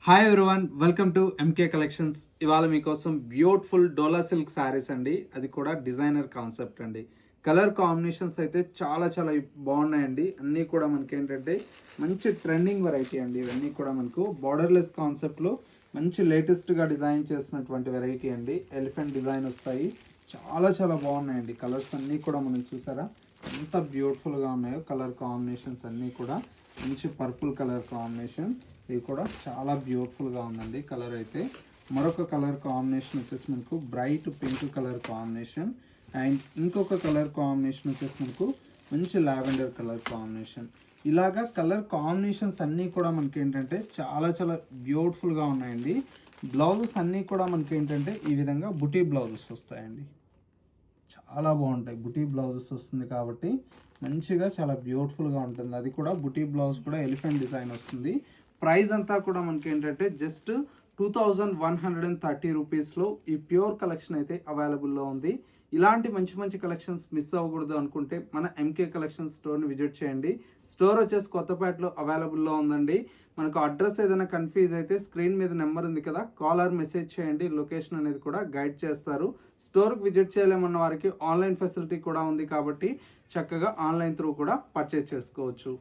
Hi everyone, welcome to MK collections. ఇవాళ మీకోసం beautiful dola silk saris అండి. అది కూడా డిజైనర్ కాన్సెప్ట్ అండి. కలర్ కాంబినేషన్స్ అయితే చాలా చాలా బాగున్నాయండి. అన్నీ కూడా మనకి ఏంటంటే మంచి ట్రెండింగ్ వెరైటీ అండి. ఇవన్నీ కూడా మనకు బార్డర్లెస్ కాన్సెప్ట్లో మంచి లేటెస్ట్గా డిజైన్ చేసినటువంటి వెరైటీ అండి. ఎలిఫెంట్ డిజైన్ వస్తాయి. చాలా చాలా బాగున్నాయండి. కలర్స్ అన్నీ కూడా మనం చూసారా ఎంత బ్యూటిఫుల్గా ఉన్నాయో. కలర్ కాంబినేషన్స్ అన్నీ కూడా మంచి పర్పుల్ కలర్ కాంబినేషన్, ఇది కూడా చాలా బ్యూటిఫుల్గా ఉందండి. కలర్ అయితే మరొక కలర్ కాంబినేషన్ వచ్చేసి మనకు bright pink colour combination, and ఇంకొక కలర్ కాంబినేషన్ వచ్చేసి మనకు మంచి లావెండర్ కలర్ కాంబినేషన్. ఇలాగా కలర్ కాంబినేషన్స్ అన్నీ కూడా మనకి ఏంటంటే చాలా చాలా బ్యూటిఫుల్గా ఉన్నాయండి. బ్లౌజెస్ అన్నీ కూడా మనకి ఏంటంటే ఈ విధంగా బుటీ బ్లౌజెస్ వస్తాయండి. చాలా బాగుంటాయి. బుటీ బ్లౌజెస్ వస్తుంది కాబట్టి మంచిగా చాలా బ్యూటిఫుల్గా ఉంటుంది. అది కూడా బుటీ బ్లౌజ్ కూడా ఎలిఫెంట్ డిజైన్ వస్తుంది. ప్రైస్ అంతా కూడా మనకి ఏంటంటే జస్ట్ 2130 రూపీస్లో ఈ ప్యూర్ కలెక్షన్ అయితే అవైలబుల్లో ఉంది. ఇలాంటి మంచి మంచి కలెక్షన్స్ మిస్ అవ్వకూడదు అనుకుంటే మన ఎంకే కలెక్షన్ స్టోర్ని విజిట్ చేయండి. స్టోర్ వచ్చేసి కొత్తపేటలో అవైలబుల్లో ఉందండి. మనకు అడ్రస్ ఏదైనా కన్ఫ్యూజ్ అయితే స్క్రీన్ మీద నెంబర్ ఉంది కదా, కాలర్ మెసేజ్ చేయండి. లొకేషన్ అనేది కూడా గైడ్ చేస్తారు. స్టోర్కి విజిట్ చేయలేమన్న వారికి ఆన్లైన్ ఫెసిలిటీ కూడా ఉంది కాబట్టి చక్కగా ఆన్లైన్ త్రూ కూడా పర్చేజ్ చేసుకోవచ్చు.